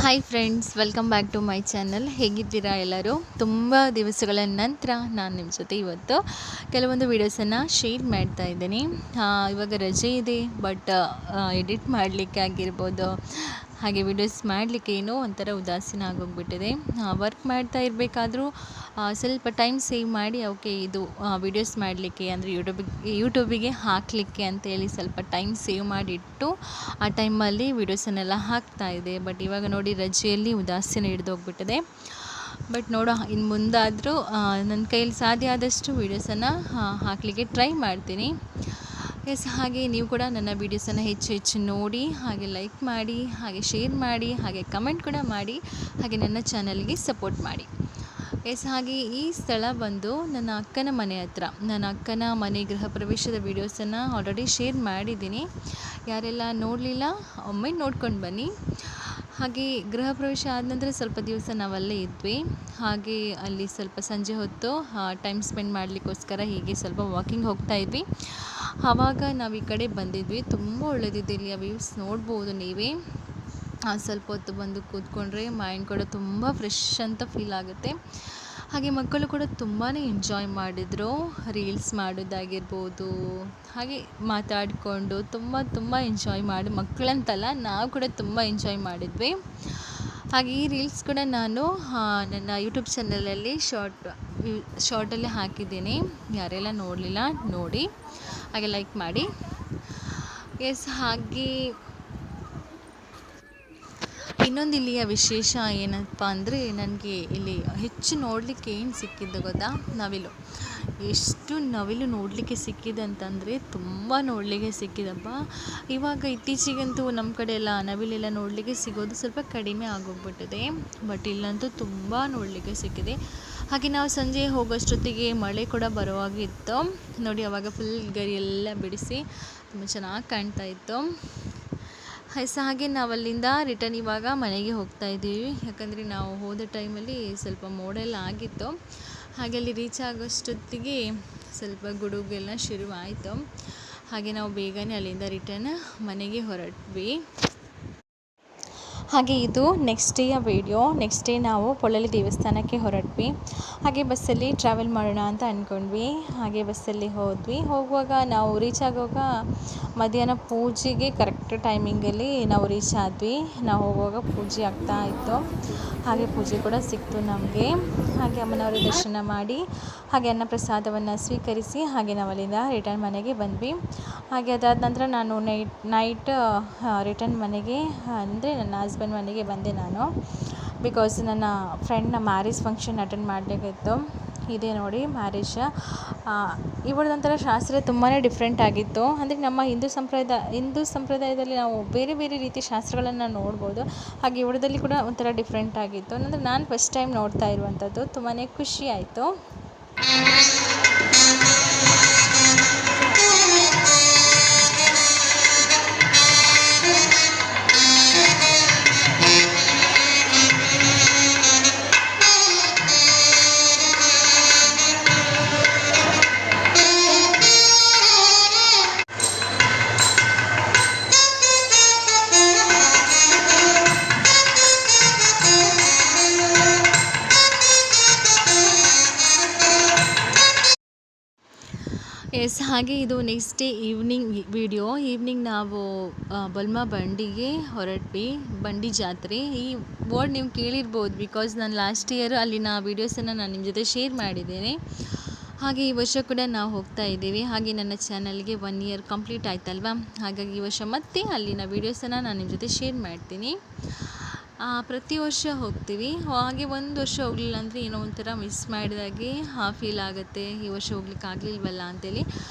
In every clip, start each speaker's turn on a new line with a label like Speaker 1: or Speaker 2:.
Speaker 1: Hi friends, welcome back to my channel. ಹೇಗಿದ್ದೀರಾ ಎಲ್ಲರೂ? ತುಂಬ ದಿವಸಗಳ ನಂತರ ನಾನು ನಿಮ್ಮ ಜೊತೆ ಇವತ್ತು ಕೆಲವೊಂದು ವೀಡಿಯೋಸನ್ನು ಶೇರ್ ಮಾಡ್ತಾ ಇದ್ದೀನಿ. ಇವಾಗ ರಜೆ ಇದೆ, ಬಟ್ ಎಡಿಟ್ ಮಾಡಲಿಕ್ಕೆ ಆಗಿರ್ಬೋದು, ಹಾಗೆ ವೀಡಿಯೋಸ್ ಮಾಡಲಿಕ್ಕೆ ಏನೋ ಒಂಥರ ಉದಾಸೀನ ಆಗೋಗ್ಬಿಟ್ಟಿದೆ. ವರ್ಕ್ ಮಾಡ್ತಾ ಇರಬೇಕಾದ್ರೂ ಸ್ವಲ್ಪ ಟೈಮ್ ಸೇವ್ ಮಾಡಿ ಓಕೆ ಇದು ವೀಡಿಯೋಸ್ ಮಾಡಲಿಕ್ಕೆ ಅಂದರೆ ಯೂಟ್ಯೂಬಿಗೆ ಹಾಕಲಿಕ್ಕೆ ಅಂತೇಳಿ ಸ್ವಲ್ಪ ಟೈಮ್ ಸೇವ್ ಮಾಡಿಟ್ಟು ಆ ಟೈಮಲ್ಲಿ ವೀಡಿಯೋಸನ್ನೆಲ್ಲ ಹಾಕ್ತಾಯಿದೆ. ಬಟ್ ಇವಾಗ ನೋಡಿ ರಜೆಯಲ್ಲಿ ಉದಾಸೀನ ಹಿಡಿದೋಗ್ಬಿಟ್ಟಿದೆ. ಬಟ್ ಇನ್ನು ಮುಂದಾದರೂ ನನ್ನ ಕೈಯಲ್ಲಿ ಸಾಧ್ಯ ಆದಷ್ಟು ವೀಡಿಯೋಸನ್ನು ಹಾಕಲಿಕ್ಕೆ ಟ್ರೈ ಮಾಡ್ತೀನಿ. ಹಾಗೆ ನೀವು ಕೂಡ ನನ್ನ ವೀಡಿಯೋಸನ್ನು ಹೆಚ್ಚು ನೋಡಿ, ಹಾಗೆ ಲೈಕ್ ಮಾಡಿ, ಹಾಗೆ ಶೇರ್ ಮಾಡಿ, ಹಾಗೆ ಕಮೆಂಟ್ ಕೂಡ ಮಾಡಿ, ಹಾಗೆ ನನ್ನ ಚಾನಲ್ಗೆ ಸಪೋರ್ಟ್ ಮಾಡಿ. ಹಾಗೆ ಈ ಸ್ಥಳ ಬಂದು ನನ್ನ ಅಕ್ಕನ ಮನೆ ಹತ್ರ. ನನ್ನ ಅಕ್ಕನ ಮನೆ ಗೃಹ ಪ್ರವೇಶದ ವೀಡಿಯೋಸನ್ನು ಆಲ್ರೆಡಿ ಶೇರ್ ಮಾಡಿದ್ದೀನಿ. ಯಾರೆಲ್ಲ ನೋಡಲಿಲ್ಲ ಒಮ್ಮೆ ನೋಡ್ಕೊಂಡು ಬನ್ನಿ. ಹಾಗೆ ಗೃಹ ಪ್ರವೇಶ ಆದ ನಂತರ ಸ್ವಲ್ಪ ದಿವಸ ನಾವಲ್ಲೇ ಇದ್ವಿ. ಹಾಗೆ ಅಲ್ಲಿ ಸ್ವಲ್ಪ ಸಂಜೆ ಹೊತ್ತು ಟೈಮ್ ಸ್ಪೆಂಡ್ ಮಾಡಲಿಕ್ಕೋಸ್ಕರ ಹೀಗೆ ಸ್ವಲ್ಪ ವಾಕಿಂಗ್ ಹೋಗ್ತಾ ಇದ್ವಿ. ಆವಾಗ ನಾವು ಈ ಕಡೆ ಬಂದಿದ್ವಿ. ತುಂಬ ಒಳ್ಳೆದಿದೆ, ಇಲ್ಲಿ ಆ ವ್ಯೂಸ್ ನೋಡ್ಬೋದು ನೀವೇ. ಸ್ವಲ್ಪ ಹೊತ್ತು ಬಂದು ಕೂತ್ಕೊಂಡ್ರೆ ಮೈಂಡ್ ಕೂಡ ತುಂಬ ಫ್ರೆಶ್ ಅಂತ ಫೀಲ್ ಆಗುತ್ತೆ. ಹಾಗೆ ಮಕ್ಕಳು ಕೂಡ ತುಂಬಾ ಎಂಜಾಯ್ ಮಾಡಿದರು. ರೀಲ್ಸ್ ಮಾಡೋದಾಗಿರ್ಬೋದು, ಹಾಗೆ ಮಾತಾಡಿಕೊಂಡು ತುಂಬ ಎಂಜಾಯ್ ಮಾಡಿ, ಮಕ್ಕಳಂತಲ್ಲ ನಾವು ಕೂಡ ತುಂಬ ಎಂಜಾಯ್ ಮಾಡಿದ್ವಿ. ಹಾಗೆ ಈ ರೀಲ್ಸ್ ಕೂಡ ನಾನು ನನ್ನ ಯೂಟ್ಯೂಬ್ ಚಾನಲಲ್ಲಿ ಶಾರ್ಟಲ್ಲಿ ಹಾಕಿದ್ದೀನಿ. ಯಾರೆಲ್ಲ ನೋಡಲಿಲ್ಲ ನೋಡಿ, ಹಾಗೆ ಲೈಕ್ ಮಾಡಿ. ಹಾಗೆ ಇನ್ನೊಂದು ಇಲ್ಲಿಯ ವಿಶೇಷ ಏನಪ್ಪ ಅಂದರೆ, ನನಗೆ ಇಲ್ಲಿ ಹೆಚ್ಚು ನೋಡಲಿಕ್ಕೆ ಏನು ಸಿಕ್ಕಿದ್ದು ಗೊತ್ತಾ? ನವಿಲು. ಎಷ್ಟು ನವಿಲು ನೋಡಲಿಕ್ಕೆ ಸಿಕ್ಕಿದೆ ಅಂತಂದರೆ ತುಂಬ ನೋಡಲಿಕ್ಕೆ ಸಿಕ್ಕಿದಪ್ಪ. ಇವಾಗ ಇತ್ತೀಚೆಗಂತೂ ನಮ್ಮ ಕಡೆ ಎಲ್ಲ ನವಿಲೆಲ್ಲ ನೋಡಲಿಕ್ಕೆ ಸಿಗೋದು ಸ್ವಲ್ಪ ಕಡಿಮೆ ಆಗೋಗ್ಬಿಟ್ಟಿದೆ. ಬಟ್ ಇಲ್ಲಂತೂ ತುಂಬ ನೋಡಲಿಕ್ಕೆ ಸಿಕ್ಕಿದೆ. ಹಾಗೆ ನಾವು ಸಂಜೆ ಹೋಗೋಷ್ಟೊತ್ತಿಗೆ ಮಳೆ ಕೂಡ ಬರುವಾಗಿತ್ತು ನೋಡಿ. ಆವಾಗ ಫುಲ್ ಗರಿ ಎಲ್ಲ ಬಿಡಿಸಿ ತುಂಬ ಚೆನ್ನಾಗಿ ಕಾಣ್ತಾ ಇತ್ತು. ಹಾಗೆ ನಾವಲ್ಲಿಂದ ರಿಟರ್ನ್ ಇವಾಗ ಮನೆಗೆ ಹೋಗ್ತಾ ಇದ್ದೀವಿ. ಯಾಕಂದರೆ ನಾವು ಹೋದ ಟೈಮಲ್ಲಿ ಸ್ವಲ್ಪ ಮೋಡ ಎಲ್ಲ ಆಗಿತ್ತು. ಹಾಗೆ ಅಲ್ಲಿ ರೀಚ್ ಆಗೋಷ್ಟೊತ್ತಿಗೆ ಸ್ವಲ್ಪ ಗುಡುಗೆಲ್ಲ ಶುರುವಾಯಿತು. ಹಾಗೆ ನಾವು ಬೇಗನೆ ಅಲ್ಲಿಂದ ರಿಟರ್ನ್ ಮನೆಗೆ ಹೊರಟ್ವಿ. ಹಾಗೆ ಇದು ನೆಕ್ಸ್ಟ್ ಡೇಯ ವೀಡಿಯೋ. ನೆಕ್ಸ್ಟ್ ಡೇ ನಾವು ಪೊಳಲಿ ದೇವಸ್ಥಾನಕ್ಕೆ ಹೊರಟ್ವಿ. ಹಾಗೆ ಬಸ್ಸಲ್ಲಿ ಟ್ರಾವೆಲ್ ಮಾಡೋಣ ಅಂತ ಅಂದ್ಕೊಂಡ್ವಿ. ಹಾಗೆ ಬಸ್ಸಲ್ಲಿ ಹೋಗುವಾಗ ನಾವು ರೀಚ್ ಆಗುವಾಗ ಮಧ್ಯಾಹ್ನ ಪೂಜೆಗೆ ಕರೆಕ್ಟ್ ಟೈಮಿಂಗಲ್ಲಿ ನಾವು ರೀಚ್ ಆದ್ವಿ. ನಾವು ಹೋಗುವಾಗ ಪೂಜೆ ಆಗ್ತಾ ಇತ್ತು. ಹಾಗೆ ಪೂಜೆ ಕೂಡ ಸಿಕ್ತು ನಮಗೆ. ಹಾಗೆ ಅಮ್ಮನವರ ದರ್ಶನ ಮಾಡಿ, ಹಾಗೆ ಅನ್ನ ಪ್ರಸಾದವನ್ನು ಸ್ವೀಕರಿಸಿ, ಹಾಗೆ ನಾವು ಅಲ್ಲಿಂದ ರಿಟರ್ನ್ ಮನೆಗೆ ಬಂದ್ವಿ. ಹಾಗೆ ಅದಾದ ನಂತರ ನಾನು ನೈಟ್ ರಿಟರ್ನ್ ಮನೆಗೆ ಅಂದರೆ ನನ್ನ ಹಸ್ಬೆಂಡ್ ಮನೆಗೆ ಬಂದೆ ನಾನು. ಬಿಕಾಸ್ ನನ್ನ ಫ್ರೆಂಡ್ನ ಮ್ಯಾರೇಜ್ ಫಂಕ್ಷನ್ ಅಟೆಂಡ್ ಮಾಡಲಿಕ್ಕಿತ್ತು. ಇದೇ ನೋಡಿ ಮ್ಯಾರೇಜ್. ಇವಳದೊಂಥರ ಶಾಸ್ತ್ರ ತುಂಬಾ ಡಿಫ್ರೆಂಟ್ ಆಗಿತ್ತು. ಅಂದರೆ ನಮ್ಮ ಹಿಂದೂ ಸಂಪ್ರದಾಯದಲ್ಲಿ ನಾವು ಬೇರೆ ರೀತಿಯ ಶಾಸ್ತ್ರಗಳನ್ನು ನೋಡ್ಬೋದು. ಹಾಗೆ ಇವಳದಲ್ಲಿ ಕೂಡ ಒಂಥರ ಡಿಫ್ರೆಂಟ್ ಆಗಿತ್ತು. ಅಂದರೆ ನಾನು ಫಸ್ಟ್ ಟೈಮ್ ನೋಡ್ತಾ ಇರುವಂಥದ್ದು. ತುಂಬಾ ಖುಷಿ ಆಯಿತು. ಹಾಗೆ ಇದು next day evening video. Evening ನಾವು ಬಲ್ಮ ಬಂಡಿಗೆ ಹೊರಟ್ವಿ. ಬಂಡಿ ಜಾತ್ರೆ ಈ ವರ್ಡ್ ನೀವು ಕೇಳಿರ್ಬೋದು, ಬಿಕಾಸ್ ನಾನು ಲಾಸ್ಟ್ ಇಯರ್ ಅಲ್ಲಿನ ವೀಡಿಯೋಸನ್ನು ನಾನು ನಿಮ್ಮ ಜೊತೆ ಶೇರ್ ಮಾಡಿದ್ದೇನೆ. ಹಾಗೆ ಈ ವರ್ಷ ಕೂಡ ನಾವು ಹೋಗ್ತಾ ಇದ್ದೀವಿ. ಹಾಗೆ ನನ್ನ ಚಾನಲ್ಗೆ 1 ಇಯರ್ ಕಂಪ್ಲೀಟ್ ಆಯ್ತಲ್ವಾ. ಹಾಗಾಗಿ ಈ ವರ್ಷ ಮತ್ತೆ ಅಲ್ಲಿನ ವೀಡಿಯೋಸನ್ನು ನಾನು ನಿಮ್ಮ ಜೊತೆ ಶೇರ್ ಮಾಡ್ತೀನಿ. ಪ್ರತಿ ವರ್ಷ ಹೋಗ್ತೀವಿ. ಹಾಗೆ ಒಂದು ವರ್ಷ ಹೋಗಲಿಲ್ಲ ಅಂದರೆ ಏನೋ ಒಂಥರ ಮಿಸ್ ಮಾಡಿದಾಗೆ ಫೀಲ್ ಆಗುತ್ತೆ. ಈ ವರ್ಷ ಹೋಗ್ಲಿಕ್ಕೆ ಆಗಲಿಲ್ವಲ್ಲ ಅಂತೇಳಿ.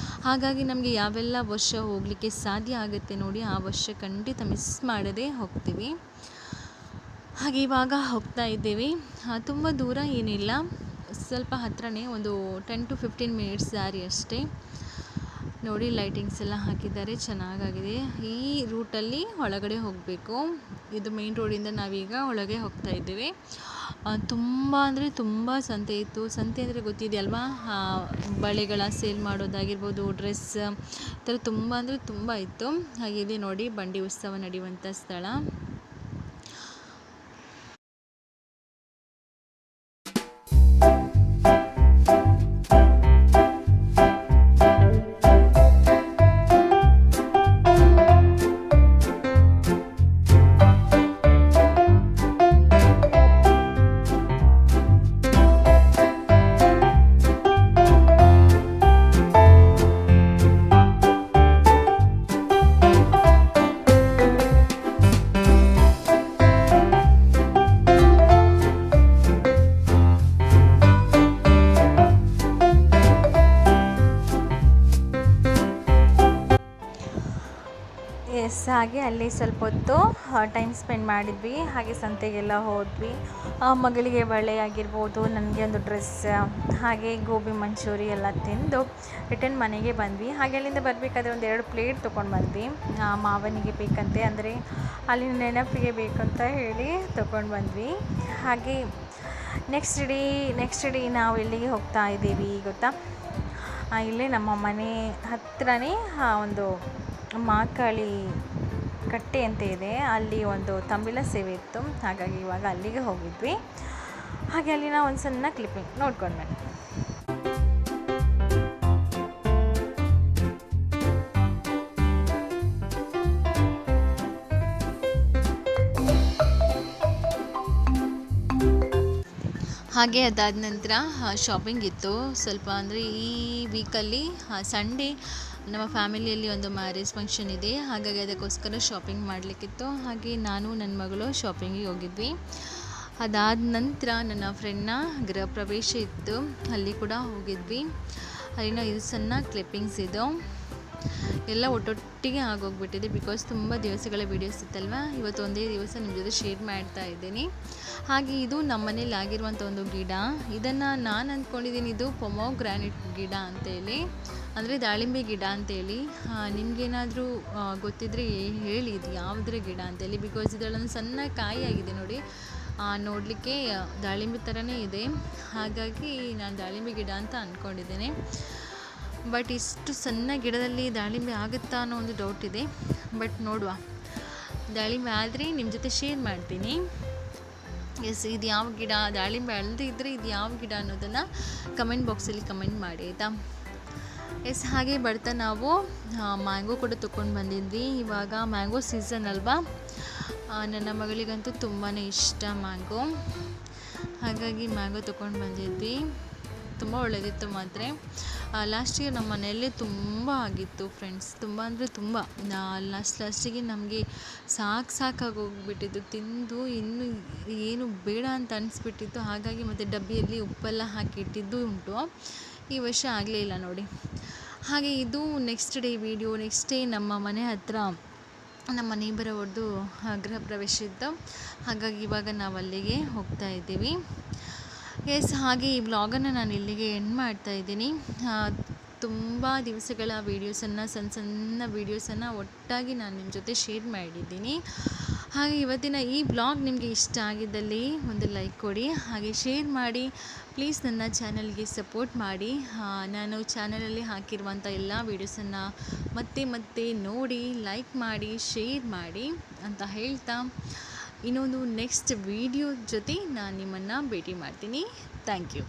Speaker 1: ಹಾಗಾಗಿ ನಮಗೆ ಯಾವೆಲ್ಲ ವರ್ಷ ಹೋಗಲಿಕ್ಕೆ ಸಾಧ್ಯ ಆಗುತ್ತೆ ನೋಡಿ, ಆ ವರ್ಷ ಖಂಡಿತ ಮಿಸ್ ಮಾಡದೆ ಹೋಗ್ತೀವಿ. ಹಾಗೆ ಇವಾಗ ಹೋಗ್ತಾ ಇದ್ದೀವಿ. ತುಂಬ ದೂರ ಏನಿಲ್ಲ, ಸ್ವಲ್ಪ ಹತ್ರನೇ, ಒಂದು 10 to 15 ಮಿನಿಟ್ಸ್ ದಾರಿ ಅಷ್ಟೇ. ನೋಡಿ ಲೈಟಿಂಗ್ಸ್ ಎಲ್ಲ ಹಾಕಿದ್ದಾರೆ, ಚೆನ್ನಾಗಾಗಿದೆ. ಈ ರೂಟಲ್ಲಿ ಒಳಗಡೆ ಹೋಗಬೇಕು. ಇದು ಮೇನ್ ರೋಡಿಂದ ನಾವೀಗ ಒಳಗೆ ಹೋಗ್ತಾ ಇದ್ದೀವಿ. ತುಂಬ ಅಂದರೆ ತುಂಬ ಸಂತೆ ಇತ್ತು. ಸಂತೆ ಅಂದರೆ ಗೊತ್ತಿದೆಯಲ್ವಾ, ಬಳೆಗಳ ಸೇಲ್ ಮಾಡೋದಾಗಿರ್ಬೋದು, ಡ್ರೆಸ್ ಈ ಥರ ತುಂಬ ಅಂದರೆ ತುಂಬ ಇತ್ತು. ಹಾಗೆ ಇದೆ ನೋಡಿ ಬಂಡಿ ಉತ್ಸವ ನಡೆಯುವಂಥ ಸ್ಥಳ. ಹಾಗೆ ಅಲ್ಲಿ ಸ್ವಲ್ಪ ಹೊತ್ತು ಟೈಮ್ ಸ್ಪೆಂಡ್ ಮಾಡಿದ್ವಿ. ಹಾಗೆ ಸಂತೆಗೆಲ್ಲ ಹೋದ್ವಿ. ಮಗಳಿಗೆ ಬಳೆ ಆಗಿರ್ಬೋದು, ನನಗೆ ಒಂದು ಡ್ರೆಸ್, ಹಾಗೆ ಗೋಬಿ ಮಂಚೂರಿ ಎಲ್ಲ ತಿಂದು ರಿಟರ್ನ್ ಮನೆಗೆ ಬಂದ್ವಿ. ಹಾಗೆ ಅಲ್ಲಿಂದ ಬರಬೇಕಾದ್ರೆ ಒಂದು 2 ಪ್ಲೇಟ್ ತೊಗೊಂಡು ಬಂದ್ವಿ. ಮಾವನಿಗೆ ಬೇಕಂತೆ, ಅಂದರೆ ಅಲ್ಲಿನ ನೆನಪಿಗೆ ಬೇಕಂತ ಹೇಳಿ ತೊಗೊಂಡು ಬಂದ್ವಿ. ಹಾಗೆ ನೆಕ್ಸ್ಟ್ ಡೇ ನಾವು ಎಲ್ಲಿಗೆ ಹೋಗ್ತಾ ಇದ್ದೀವಿ ಗೊತ್ತಾ? ಇಲ್ಲೇ ನಮ್ಮ ಮನೆ ಹತ್ತಿರನೇ ಒಂದು ಮಹಾಕಾಳಿ ಕಟ್ಟೆ ಅಂತ ಇದೆ, ಅಲ್ಲಿ ಒಂದು ತಂಬಿಲ ಸೇವೆ ಇತ್ತು. ಹಾಗಾಗಿ ಇವಾಗ ಅಲ್ಲಿಗೆ ಹೋಗಿದ್ವಿ. ಹಾಗೆ ಅಲ್ಲಿನ ಒಂದು ಸಣ್ಣ ಕ್ಲಿಪ್ಪಿಂಗ್ ನೋಡ್ಕೊಂಡು ಬನ್ನಿ. ಹಾಗೆ ಅದಾದ ನಂತರ ಶಾಪಿಂಗ್ ಇತ್ತು ಸ್ವಲ್ಪ, ಅಂದರೆ ಈ ವೀಕಲ್ಲಿ ಸಂಡೇ ನಮ್ಮ ಫ್ಯಾಮಿಲಿಯಲ್ಲಿ ಒಂದು ಮ್ಯಾರೇಜ್ ಫಂಕ್ಷನ್ ಇದೆ. ಹಾಗಾಗಿ ಅದಕ್ಕೋಸ್ಕರ ಶಾಪಿಂಗ್ ಮಾಡಲಿಕ್ಕಿತ್ತು. ಹಾಗೆ ನಾನು ನನ್ನ ಮಗಳು ಶಾಪಿಂಗಿಗೆ ಹೋಗಿದ್ವಿ. ಅದಾದ ನಂತರ ನನ್ನ ಫ್ರೆಂಡ್ನ ಗೃಹ ಪ್ರವೇಶ ಇತ್ತು, ಅಲ್ಲಿ ಕೂಡ ಹೋಗಿದ್ವಿ. ಅಲ್ಲಿನ ಇದು ಸಣ್ಣ ಕ್ಲಿಪ್ಪಿಂಗ್ಸ್ ಇದು ಎಲ್ಲ ಒಟ್ಟೊಟ್ಟಿಗೆ ಆಗೋಗ್ಬಿಟ್ಟಿದೆ, ಬಿಕಾಸ್ ತುಂಬ ದಿವಸಗಳ ವೀಡಿಯೋಸ್ ಇತ್ತಲ್ವ. ಇವತ್ತು ಒಂದೇ ದಿವಸ ನಿಮ್ಮ ಜೊತೆ ಶೇರ್ ಮಾಡ್ತಾ ಇದ್ದೀನಿ. ಹಾಗೆ ಇದು ನಮ್ಮ ಮನೇಲಿ ಆಗಿರುವಂಥ ಒಂದು ಗಿಡ. ಇದನ್ನು ನಾನು ಅಂದ್ಕೊಂಡಿದ್ದೀನಿ ಇದು ಪೊಮೊಗ್ರಾನೇಟ್ ಗಿಡ ಅಂತೇಳಿ, ಅಂದರೆ ದಾಳಿಂಬೆ ಗಿಡ ಅಂತೇಳಿ. ನಿಮಗೇನಾದರೂ ಗೊತ್ತಿದ್ದರೆ ಹೇಳಿ ಇದು ಯಾವುದರ ಗಿಡ ಅಂತೇಳಿ, ಬಿಕಾಸ್ ಇದರಲ್ಲೊಂದು ಸಣ್ಣ ಕಾಯಿ ಆಗಿದೆ ನೋಡಿ, ನೋಡಲಿಕ್ಕೆ ದಾಳಿಂಬೆ ಥರನೇ ಇದೆ. ಹಾಗಾಗಿ ನಾನು ದಾಳಿಂಬೆ ಗಿಡ ಅಂತ ಅಂದ್ಕೊಂಡಿದ್ದೇನೆ. ಬಟ್ ಇಷ್ಟು ಸಣ್ಣ ಗಿಡದಲ್ಲಿ ದಾಳಿಂಬೆ ಆಗುತ್ತಾ ಅನ್ನೋ ಒಂದು ಡೌಟ್ ಇದೆ. ಬಟ್ ನೋಡುವ, ದಾಳಿಂಬೆ ಆದರೆ ನಿಮ್ಮ ಜೊತೆ ಶೇರ್ ಮಾಡ್ತೀನಿ. ಎಸ್, ಇದು ಯಾವ ಗಿಡ, ದಾಳಿಂಬೆ ಅಲ್ಲದೆ ಇದ್ದರೆ ಇದು ಯಾವ ಗಿಡ ಅನ್ನೋದನ್ನು ಕಮೆಂಟ್ ಬಾಕ್ಸಲ್ಲಿ ಕಮೆಂಟ್ ಮಾಡಿ ಆಯಿತಾ. ಎಸ್, ಹಾಗೆ ಬರ್ತಾ ನಾವು ಮ್ಯಾಂಗೋ ಕೂಡ ತೊಗೊಂಡು ಬಂದಿದ್ವಿ. ಇವಾಗ ಮ್ಯಾಂಗೋ ಸೀಸನ್ ಅಲ್ವಾ, ನನ್ನ ಮಗಳಿಗಂತೂ ತುಂಬಾ ಇಷ್ಟ ಮ್ಯಾಂಗೋ. ಹಾಗಾಗಿ ಮ್ಯಾಂಗೋ ತೊಗೊಂಡು ಬಂದಿದ್ವಿ. ತುಂಬ ಒಳ್ಳೆಯದಿತ್ತು ಮಾತ್ರ. ಲಾಸ್ಟ್ ಇಯರ್ ನಮ್ಮ ಮನೆಯಲ್ಲೇ ತುಂಬ ಆಗಿತ್ತು ಫ್ರೆಂಡ್ಸ್, ತುಂಬ ಅಂದರೆ ತುಂಬ. ಲಾಸ್ಟಿಗೆ ನಮಗೆ ಸಾಕಾಗಿ ಹೋಗ್ಬಿಟ್ಟಿತ್ತು, ತಿಂದು ಇನ್ನು ಏನು ಬೇಡ ಅಂತ ಅನಿಸ್ಬಿಟ್ಟಿತ್ತು. ಹಾಗಾಗಿ ಮತ್ತು ಡಬ್ಬಿಯಲ್ಲಿ ಉಪ್ಪೆಲ್ಲ ಹಾಕಿ ಇಟ್ಟಿದ್ದು ಉಂಟು. ಈ ವರ್ಷ ಆಗಲೇ ಇಲ್ಲ ನೋಡಿ. ಹಾಗೆ ಇದು next day video. Next day ನಮ್ಮ ಮನೆ ಹತ್ರ ನಮ್ಮ ನೇಬರವ್ರದ್ದು ಗೃಹ ಪ್ರವೇಶ ಇತ್ತು. ಹಾಗಾಗಿ ಇವಾಗ ನಾವು ಅಲ್ಲಿಗೆ ಹೋಗ್ತಾ ಇದ್ದೀವಿ. ಎಸ್, ಹಾಗೆ ಈ ವ್ಲಾಗನ್ನು ನಾನು ಇಲ್ಲಿಗೆ ಎಂಡ್ ಮಾಡ್ತಾ ಇದ್ದೀನಿ. ತುಂಬ ದಿವಸಗಳ ವೀಡಿಯೋಸನ್ನು, ಸಣ್ಣ ವೀಡಿಯೋಸನ್ನು ಒಟ್ಟಾಗಿ ನಾನು ನಿಮ್ಮ ಜೊತೆ ಶೇರ್ ಮಾಡಿದ್ದೀನಿ. ಹಾಗೆ ಇವತ್ತಿನ ಈ ವ್ಲಾಗ್ ನಿಮಗೆ ಇಷ್ಟ ಆಗಿದ್ದಲ್ಲಿ ಒಂದು ಲೈಕ್ ಕೊಡಿ, ಹಾಗೆ ಶೇರ್ ಮಾಡಿ. ಪ್ಲೀಸ್ ನನ್ನ ಚಾನಲ್ಗೆ ಸಪೋರ್ಟ್ ಮಾಡಿ. ನಾನು ಚಾನಲಲ್ಲಿ ಹಾಕಿರುವಂಥ ಎಲ್ಲ ವೀಡಿಯೋಸನ್ನು ಮತ್ತೆ ನೋಡಿ, ಲೈಕ್ ಮಾಡಿ, ಶೇರ್ ಮಾಡಿ ಅಂತ ಹೇಳ್ತಾ, ಇನ್ನೊಂದು ನೆಕ್ಸ್ಟ್ ವಿಡಿಯೋ ಜೊತೆ ನಾನು ನಿಮ್ಮನ್ನು ಭೇಟಿ ಮಾಡ್ತೀನಿ. Thank you.